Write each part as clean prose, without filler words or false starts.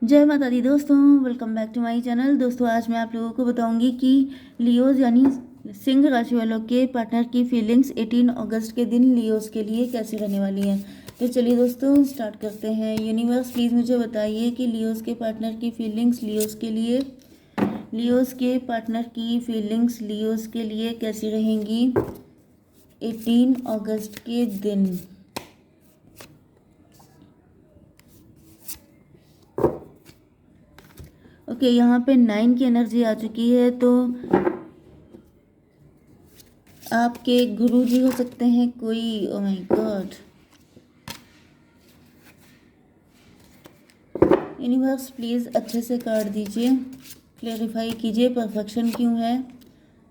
जय माता दी दोस्तों, welcome back to my channel. दोस्तों आज मैं आप लोगों को बताऊंगी कि लियोज यानी सिंह राशि वालों के पार्टनर की फीलिंग्स 18 अगस्त के दिन लियोज के लिए कैसी रहने वाली हैं। तो चलिए दोस्तों स्टार्ट करते हैं। यूनिवर्स प्लीज़ मुझे बताइए कि लियोज के पार्टनर की फीलिंग्स लियोज के लिए, लियोज के पार्टनर की फीलिंग्स लियोज के लिए कैसी रहेंगी 18 अगस्त के दिन। ओके, यहाँ पे 9 की एनर्जी आ चुकी है, तो आपके गुरु जी हो सकते हैं कोई। Oh my God, universe please अच्छे से कार्ड दीजिए, क्लेरिफाई कीजिए परफेक्शन क्यों है,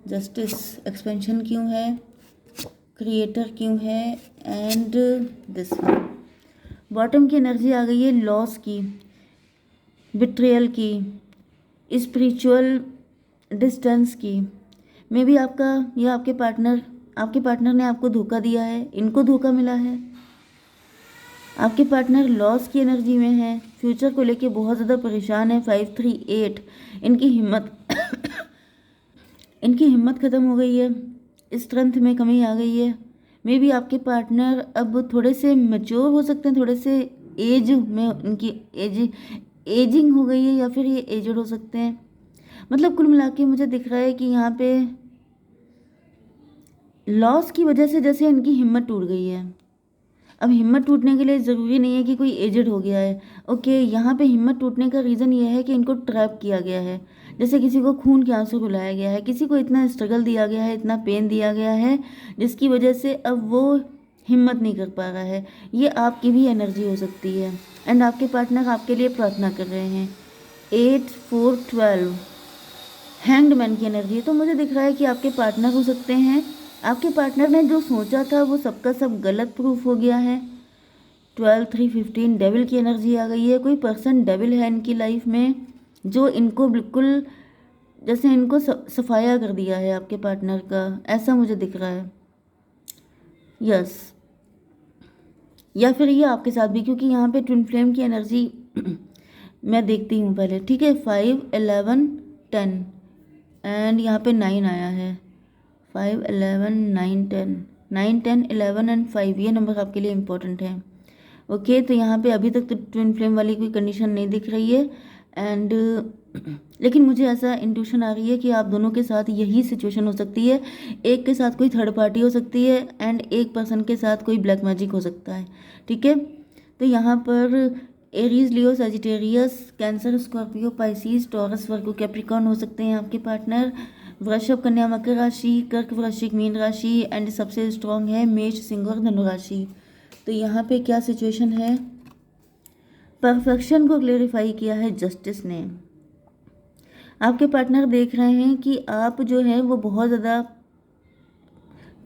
जस्टिस एक्सपेंशन क्यों है, क्रिएटर क्यों है, एंड दिस वन। बॉटम की एनर्जी आ गई है लॉस की, बिट्रेयल की, स्पिरिचुअल डिस्टेंस की। मे बी आपका या आपके पार्टनर ने आपको धोखा दिया है, इनको धोखा मिला है। आपके पार्टनर लॉस की एनर्जी में है, फ्यूचर को लेके बहुत ज़्यादा परेशान है। 538 इनकी हिम्मत ख़त्म हो गई है, स्ट्रेंथ में कमी आ गई है। मे बी आपके पार्टनर अब थोड़े से मैच्योर हो सकते हैं, थोड़े से एज में इनकी एजिंग हो गई है, या फिर ये एजड हो सकते हैं। मतलब कुल मिला के मुझे दिख रहा है कि यहाँ पे लॉस की वजह से जैसे इनकी हिम्मत टूट गई है। अब हिम्मत टूटने के लिए ज़रूरी नहीं है कि कोई एजड हो गया है। ओके, यहाँ पे हिम्मत टूटने का रीज़न ये है कि इनको ट्रैप किया गया है, जैसे किसी को खून के आंसू रुलाया गया है, किसी को इतना स्ट्रगल दिया गया है, इतना पेन दिया गया है, जिसकी वजह से अब वो हिम्मत नहीं कर पा रहा है। ये आपकी भी एनर्जी हो सकती है, एंड आपके पार्टनर आपके लिए प्रार्थना कर रहे हैं। 8 4 12 हैंग्ड मैन की एनर्जी है। तो मुझे दिख रहा है कि आपके पार्टनर हो सकते हैं, आपके पार्टनर ने जो सोचा था वो सबका सब गलत प्रूफ हो गया है। 12 3 15 डेविल की एनर्जी आ गई है। कोई पर्सन डेविल है इनकी लाइफ में, जो इनको बिल्कुल जैसे इनको सफाया कर दिया है आपके पार्टनर का, ऐसा मुझे दिख रहा है। यस, या फिर ये आपके साथ भी, क्योंकि यहाँ पे ट्विन फ्लेम की एनर्जी मैं देखती हूँ पहले। ठीक है, 5 11 10 एंड यहाँ पे 9 आया है। 5 11 9 10 9 10 11 एंड 5, ये नंबर आपके लिए इम्पोर्टेंट है। ओके, तो यहाँ पे अभी तक तो ट्विन फ्लेम वाली कोई कंडीशन नहीं दिख रही है, एंड लेकिन मुझे ऐसा इंट्यूशन आ रही है कि आप दोनों के साथ यही सिचुएशन हो सकती है। एक के साथ कोई थर्ड पार्टी हो सकती है, एंड एक पर्सन के साथ कोई ब्लैक मैजिक हो सकता है। ठीक है, तो यहाँ पर Aries, Leo, Sagittarius, Cancer, Scorpio, Pisces, Taurus, Virgo, Capricorn हो सकते हैं आपके पार्टनर। वृषभ, कन्या, मकर राशि, कर्क, वृश्चिक, मीन राशि, एंड सबसे स्ट्रॉन्ग है मेष, सिंह और धनु राशि। तो यहाँ पे क्या सिचुएशन है, परफेक्शन को क्लेरिफाई किया है जस्टिस ने। आपके पार्टनर देख रहे हैं कि आप जो है वो बहुत ज़्यादा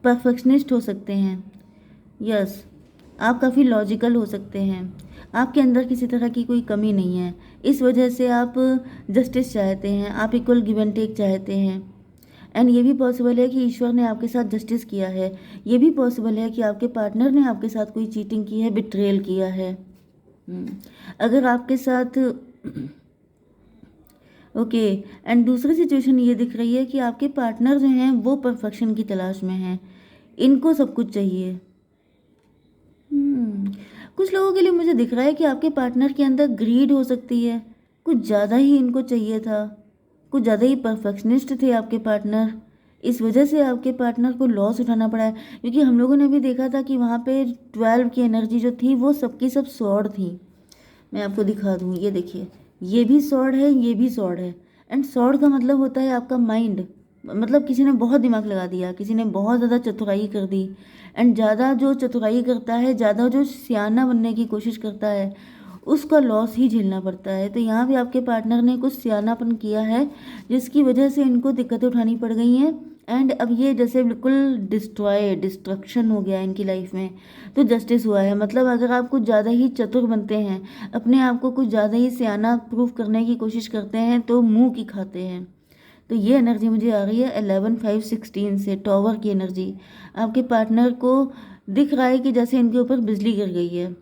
परफेक्शनिस्ट हो सकते हैं। यस, आप काफ़ी लॉजिकल हो सकते हैं, आपके अंदर किसी तरह की कोई कमी नहीं है। इस वजह से आप जस्टिस चाहते हैं, आप इक्वल गिव एंड टेक चाहते हैं। एंड ये भी पॉसिबल है कि ईश्वर ने आपके साथ जस्टिस किया है। ये भी पॉसिबल है कि आपके पार्टनर ने आपके साथ कोई चीटिंग की है, बिट्रेयल किया है। अगर आपके साथ ओके, एंड दूसरी सिचुएशन ये दिख रही है कि आपके पार्टनर जो हैं वो परफेक्शन की तलाश में हैं, इनको सब कुछ चाहिए। कुछ लोगों के लिए मुझे दिख रहा है कि आपके पार्टनर के अंदर ग्रीड हो सकती है, कुछ ज़्यादा ही इनको चाहिए था, कुछ ज़्यादा ही परफेक्शनिस्ट थे आपके पार्टनर। इस वजह से आपके पार्टनर को लॉस उठाना पड़ा है, क्योंकि हम लोगों ने भी देखा था कि वहाँ पे 12 की एनर्जी जो थी वो सबकी सब सॉर्ड थी। मैं आपको दिखा दूँ, ये देखिए, ये भी सॉर्ड है, ये भी सॉर्ड है। एंड सॉर्ड का मतलब होता है आपका माइंड, मतलब किसी ने बहुत दिमाग लगा दिया, किसी ने बहुत ज़्यादा चतुराई कर दी। एंड ज़्यादा जो चतुराई करता है, ज़्यादा जो सियाना बनने की कोशिश करता है, उसका लॉस ही झेलना पड़ता है। तो यहाँ भी आपके पार्टनर ने कुछ सियानापन किया है, जिसकी वजह से इनको दिक्कतें उठानी पड़ गई हैं। एंड अब ये जैसे बिल्कुल डिस्ट्रक्शन हो गया है इनकी लाइफ में। तो जस्टिस हुआ है, मतलब अगर आप कुछ ज़्यादा ही चतुर बनते हैं, अपने आप को कुछ ज़्यादा ही सियाना प्रूफ करने की कोशिश करते हैं, तो मुंह की खाते हैं। तो ये एनर्जी मुझे आ रही है 11 5 16 से, टॉवर की एनर्जी। आपके पार्टनर को दिख रहा है कि जैसे इनके ऊपर बिजली गिर गई है,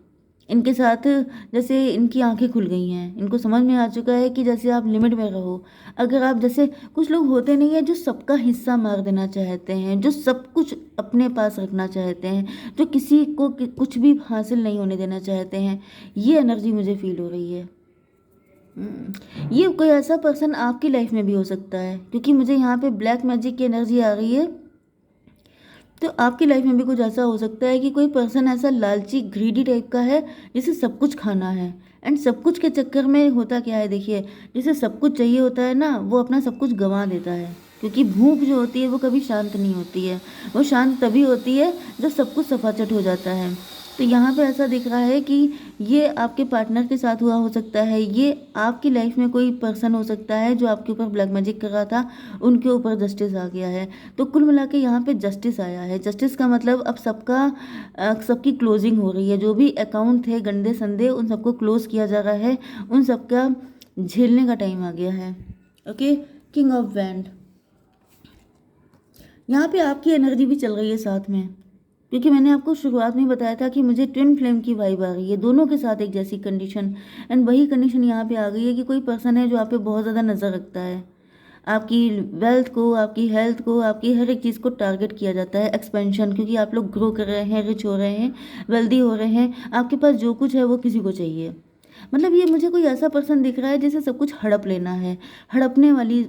इनके साथ जैसे इनकी आंखें खुल गई हैं, इनको समझ में आ चुका है कि जैसे आप लिमिट में रहो। अगर आप जैसे कुछ लोग होते नहीं है जो सबका हिस्सा मार देना चाहते हैं, जो सब कुछ अपने पास रखना चाहते हैं, जो किसी को कुछ भी हासिल नहीं होने देना चाहते हैं, ये एनर्जी मुझे फील हो रही है। ये कोई ऐसा पर्सन आपकी लाइफ में भी हो सकता है, क्योंकि मुझे यहाँ पे ब्लैक मैजिक की एनर्जी आ रही है। तो आपकी लाइफ में भी कुछ ऐसा हो सकता है कि कोई पर्सन ऐसा लालची ग्रीडी टाइप का है जिसे सब कुछ खाना है। एंड सब कुछ के चक्कर में होता क्या है, देखिए, जिसे सब कुछ चाहिए होता है ना, वो अपना सब कुछ गंवा देता है। क्योंकि भूख जो होती है वो कभी शांत नहीं होती है, वो शांत तभी होती है जब सब कुछ सफाचट हो जाता है। तो यहाँ पे ऐसा दिख रहा है कि ये आपके पार्टनर के साथ हुआ हो सकता है, ये आपकी लाइफ में कोई पर्सन हो सकता है जो आपके ऊपर ब्लैक मैजिक कर रहा था, उनके ऊपर जस्टिस आ गया है। तो कुल मिला के यहाँ पे जस्टिस आया है। जस्टिस का मतलब अब सबकी क्लोजिंग हो रही है। जो भी अकाउंट थे गंदे संदे, उन सबको क्लोज किया जा रहा है, उन सबका झेलने का टाइम आ गया है। ओके, किंग ऑफ वैंड, यहाँ पे आपकी एनर्जी भी चल रही है साथ में, क्योंकि मैंने आपको शुरुआत में बताया था कि मुझे ट्विन फ्लेम की वाइब आ रही है, दोनों के साथ एक जैसी कंडीशन। एंड वही कंडीशन यहाँ पे आ गई है कि कोई पर्सन है जो आप पे बहुत ज़्यादा नज़र रखता है। आपकी वेल्थ को, आपकी हेल्थ को, आपकी हर एक चीज़ को टारगेट किया जाता है। एक्सपेंशन, क्योंकि आप लोग ग्रो कर रहे हैं, रिच हो रहे हैं, वेल्दी हो रहे हैं, आपके पास जो कुछ है वो किसी को चाहिए। मतलब ये मुझे कोई ऐसा पर्सन दिख रहा है जिसे सब कुछ हड़प लेना है, हड़पने वाली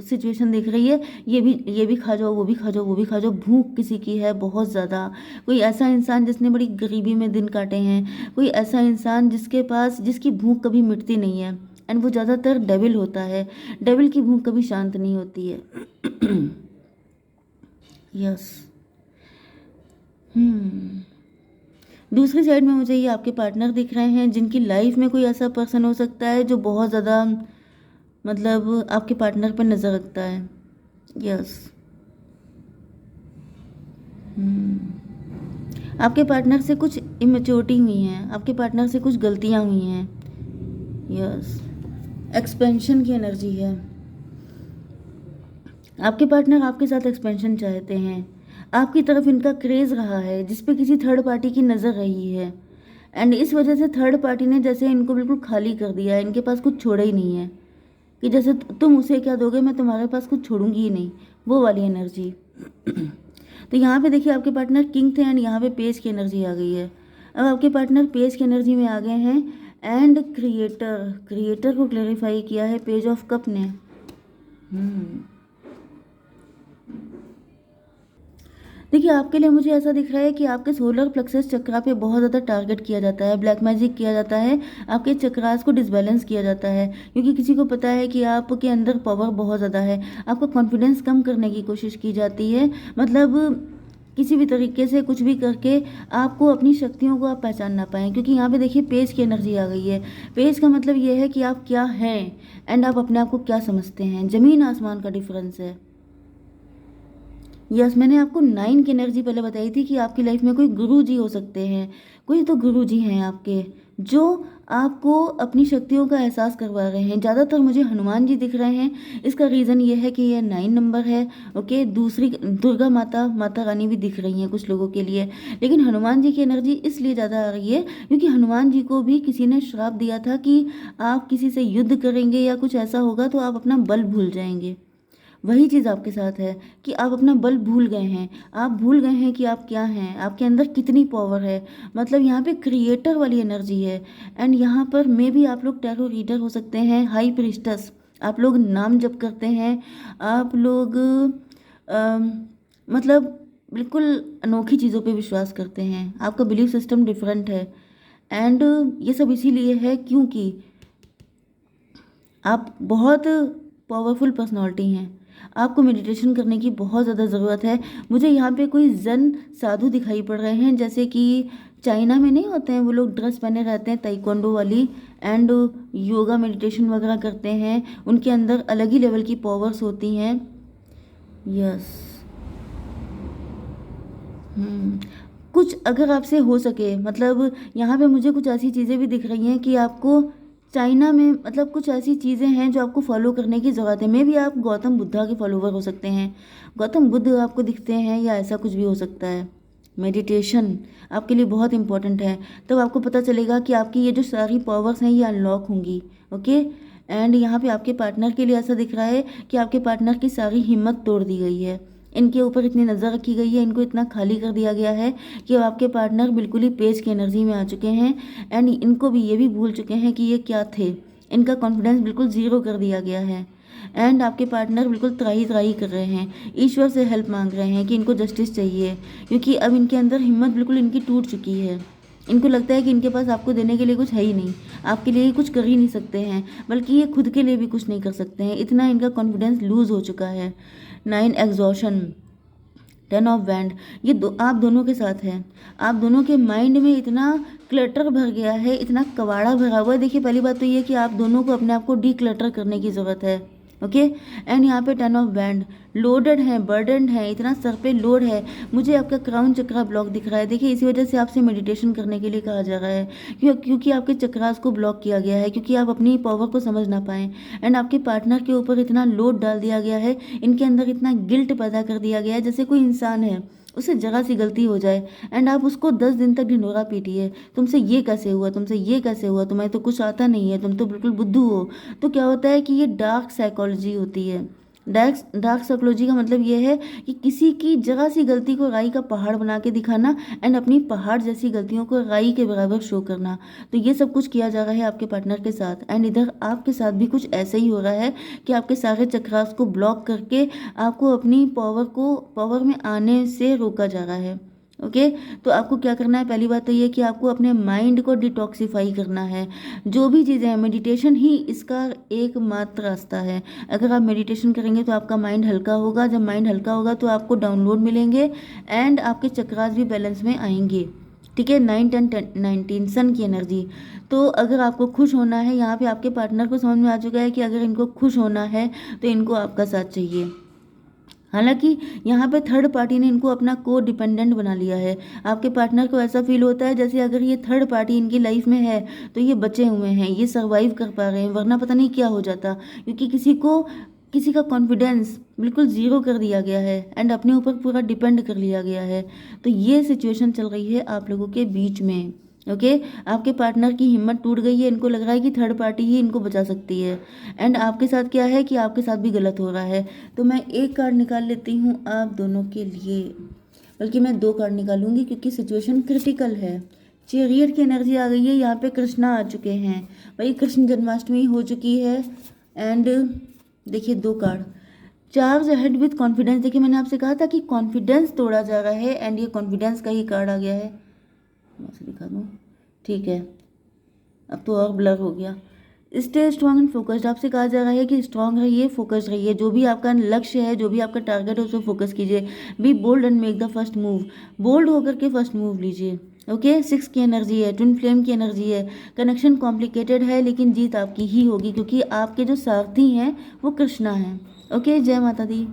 सिचुएशन दिख रही है। ये भी खा जाओ, वो भी खा जाओ, वो भी खा जाओ, भूख किसी की है बहुत ज़्यादा। कोई ऐसा इंसान जिसने बड़ी गरीबी में दिन काटे हैं, कोई ऐसा इंसान जिसकी भूख कभी मिटती नहीं है। एंड वो ज़्यादातर डेविल होता है, डेविल की भूख कभी शांत नहीं होती है। यस। दूसरी साइड में मुझे ये आपके पार्टनर दिख रहे हैं जिनकी लाइफ में कोई ऐसा पर्सन हो सकता है जो बहुत ज़्यादा मतलब आपके पार्टनर पर नज़र रखता है। यस। आपके पार्टनर से कुछ इमेच्योरिटी हुई है, आपके पार्टनर से कुछ गलतियां हुई हैं। यस। एक्सपेंशन की एनर्जी है। आपके पार्टनर आपके साथ एक्सपेंशन चाहते हैं, आपकी तरफ इनका क्रेज़ रहा है जिस पे किसी थर्ड पार्टी की नज़र रही है। एंड इस वजह से थर्ड पार्टी ने जैसे इनको बिल्कुल खाली कर दिया है, इनके पास कुछ छोड़ा ही नहीं है, कि जैसे तुम उसे क्या दोगे, मैं तुम्हारे पास कुछ छोड़ूंगी ही नहीं, वो वाली एनर्जी। तो यहाँ पे देखिए आपके पार्टनर किंग थे एंड यहाँ पे पेज की एनर्जी आ गई है। अब आपके पार्टनर पेज की एनर्जी में आ गए हैं एंड क्रिएटर को क्लेरिफाई किया है पेज ऑफ कप ने। देखिए आपके लिए मुझे ऐसा दिख रहा है कि आपके सोलर प्लेक्सस चक्रा पे बहुत ज़्यादा टारगेट किया जाता है, ब्लैक मैजिक किया जाता है, आपके चक्रास को डिसबैलेंस किया जाता है, क्योंकि किसी को पता है कि आपके अंदर पावर बहुत ज़्यादा है। आपका कॉन्फिडेंस कम करने की कोशिश की जाती है, मतलब किसी भी तरीके से कुछ भी करके आपको अपनी शक्तियों को आप पहचान ना पाएँ। क्योंकि यहाँ पे देखिए पेज की एनर्जी आ गई है। पेज का मतलब ये है कि आप क्या हैं एंड आप अपने आप को क्या समझते हैं, ज़मीन आसमान का डिफरेंस है। यस, मैंने आपको 9 की एनर्जी पहले बताई थी कि आपकी लाइफ में कोई गुरु जी हो सकते हैं, कोई तो गुरु जी हैं आपके जो आपको अपनी शक्तियों का एहसास करवा रहे हैं। ज़्यादातर मुझे हनुमान जी दिख रहे हैं, इसका रीज़न ये है कि ये 9 नंबर है। ओके, दूसरी दुर्गा माता, माता रानी भी दिख रही हैं कुछ लोगों के लिए, लेकिन हनुमान जी की एनर्जी इसलिए ज़्यादा आ रही है क्योंकि हनुमान जी को भी किसी ने श्राप दिया था कि आप किसी से युद्ध करेंगे या कुछ ऐसा होगा तो आप अपना बल भूल जाएंगे। वही चीज़ आपके साथ है कि आप अपना बल भूल गए हैं, आप भूल गए हैं कि आप क्या हैं, आपके अंदर कितनी पावर है। मतलब यहाँ पे क्रिएटर वाली एनर्जी है। एंड यहाँ पर मे भी आप लोग टैरो रीडर हो सकते हैं, हाई प्रिस्टस, आप लोग नाम जप करते हैं, आप लोग मतलब बिल्कुल अनोखी चीज़ों पे विश्वास करते हैं, आपका बिलीफ सिस्टम डिफरेंट है। एंड ये सब इसीलिए है क्योंकि आप बहुत पावरफुल पर्सनालिटी हैं, आपको मेडिटेशन करने की बहुत ज़्यादा ज़रूरत है। मुझे यहाँ पे कोई जन साधु दिखाई पड़ रहे हैं, जैसे कि चाइना में नहीं होते हैं वो लोग, ड्रेस पहने रहते हैं ताइक्वांडो वाली, एंड योगा मेडिटेशन वगैरह करते हैं, उनके अंदर अलग ही लेवल की पावर्स होती हैं। यस। कुछ अगर आपसे हो सके, मतलब यहाँ पे मुझे कुछ ऐसी चीज़ें भी दिख रही हैं कि आपको चाइना में मतलब कुछ ऐसी चीज़ें हैं जो आपको फॉलो करने की ज़रूरत है। मे भी आप गौतम बुद्धा के फॉलोवर हो सकते हैं, गौतम बुद्ध आपको दिखते हैं या ऐसा कुछ भी हो सकता है। मेडिटेशन आपके लिए बहुत इंपॉर्टेंट है। तब आपको पता चलेगा कि आपकी ये जो सारी पावर्स हैं ये अनलॉक होंगी। ओके, एंड यहाँ पे आपके पार्टनर के लिए ऐसा दिख रहा है कि आपके पार्टनर की सारी हिम्मत तोड़ दी गई है, इनके ऊपर इतनी नज़र रखी गई है, इनको इतना खाली कर दिया गया है कि अब आपके पार्टनर बिल्कुल ही पेज की एनर्जी में आ चुके हैं। एंड इनको भी ये भी भूल चुके हैं कि ये क्या थे, इनका कॉन्फिडेंस बिल्कुल ज़ीरो कर दिया गया है। एंड आपके पार्टनर बिल्कुल त्राही त्राही कर रहे हैं, ईश्वर से हेल्प मांग रहे हैं कि इनको जस्टिस चाहिए, क्योंकि अब इनके अंदर हिम्मत बिल्कुल इनकी टूट चुकी है। इनको लगता है कि इनके पास आपको देने के लिए कुछ है ही नहीं, आपके लिए कुछ कर ही नहीं सकते हैं, बल्कि ये खुद के लिए भी कुछ नहीं कर सकते हैं, इतना इनका कॉन्फिडेंस लूज़ हो चुका है। 9 एग्जॉशन, 10 ऑफ वैंड, ये आप दोनों के साथ है। आप दोनों के माइंड में इतना क्लटर भर गया है, इतना कबाड़ा भरा हुआ है। देखिए, पहली बात तो ये कि आप दोनों को अपने आप को डी क्लटर करने की ज़रूरत है। ओके, एंड यहाँ पे 10 ऑफ वैंड, लोडेड है, बर्डनड है, इतना सर पे लोड है। मुझे आपका क्राउन चक्रा ब्लॉक दिख रहा है। देखिए, इसी वजह से आपसे मेडिटेशन करने के लिए कहा जा रहा है, क्योंकि आपके चक्रास को ब्लॉक किया गया है, क्योंकि आप अपनी पावर को समझ ना पाएँ। एंड आपके पार्टनर के ऊपर इतना लोड डाल दिया गया है, इनके अंदर इतना गिल्ट पैदा कर दिया गया है, जैसे कोई इंसान है, उससे जरा सी गलती हो जाए एंड आप उसको 10 दिन तक ढिंढोरा पीटिए, तुमसे ये कैसे हुआ, तुमसे ये कैसे हुआ, तुम्हें तो कुछ आता नहीं है, तुम तो बिल्कुल बुद्धू हो। तो क्या होता है कि ये डार्क साइकोलॉजी होती है। डार्क साइकोलॉजी का मतलब ये है कि किसी की जगह सी गलती को राई का पहाड़ बना के दिखाना एंड अपनी पहाड़ जैसी गलतियों को राई के बराबर शो करना। तो ये सब कुछ किया जा रहा है आपके पार्टनर के साथ, एंड इधर आपके साथ भी कुछ ऐसा ही हो रहा है कि आपके सारे चक्रास को ब्लॉक करके आपको अपनी पावर में आने से रोका जा रहा है। ओके, तो आपको क्या करना है, पहली बात तो ये कि आपको अपने माइंड को डिटॉक्सिफाई करना है। जो भी चीज़ें हैं, मेडिटेशन ही इसका एकमात्र रास्ता है। अगर आप मेडिटेशन करेंगे तो आपका माइंड हल्का होगा, जब माइंड हल्का होगा तो आपको डाउनलोड मिलेंगे एंड आपके चक्रास भी बैलेंस में आएंगे। ठीक है, 9, 10, 19 सन की एनर्जी। तो अगर आपको खुश होना है, यहाँ पे आपके पार्टनर को समझ में आ चुका है कि अगर इनको खुश होना है तो इनको आपका साथ चाहिए। हालांकि यहाँ पे थर्ड पार्टी ने इनको अपना को डिपेंडेंट बना लिया है। आपके पार्टनर को ऐसा फील होता है जैसे अगर ये थर्ड पार्टी इनकी लाइफ में है तो ये बचे हुए हैं, ये सर्वाइव कर पा रहे हैं, वरना पता नहीं क्या हो जाता, क्योंकि किसी का कॉन्फिडेंस बिल्कुल ज़ीरो कर दिया गया है एंड अपने ऊपर पूरा डिपेंड कर लिया गया है। तो ये सिचुएशन चल रही है आप लोगों के बीच में। ओके, आपके पार्टनर की हिम्मत टूट गई है, इनको लग रहा है कि थर्ड पार्टी ही इनको बचा सकती है, एंड आपके साथ क्या है कि आपके साथ भी गलत हो रहा है। तो मैं एक कार्ड निकाल लेती हूँ आप दोनों के लिए, बल्कि मैं 2 कार्ड निकालूंगी क्योंकि सिचुएशन क्रिटिकल है। चैरियट की एनर्जी आ गई है, यहाँ पे कृष्णा आ चुके हैं, भाई कृष्ण जन्माष्टमी हो चुकी है। एंड देखिए 2 card, charge ahead with confidence. देखिए, मैंने आपसे कहा था कि कॉन्फिडेंस तोड़ा जा रहा है एंड ये कॉन्फिडेंस का ही कार्ड आ गया है। मैं से दिखा दूँ, ठीक है, अब तो और ब्लर हो गया। स्टे स्ट्रॉन्ग एंड फोकस्ड, आपसे कहा जा रहा है कि स्ट्रॉन्ग रहिए, फोकस्ड रहिए, जो भी आपका लक्ष्य है, जो भी आपका टारगेट है उस पर फोकस कीजिए। Be bold and make the first move, bold होकर के फर्स्ट मूव लीजिए। ओके, 6 की एनर्जी है, ट्विन फ्लेम की एनर्जी है। कनेक्शन कॉम्प्लिकेटेड है लेकिन जीत आपकी ही होगी, क्योंकि आपके जो सारथी हैं वो कृष्णा हैं। ओके, जय माता दी।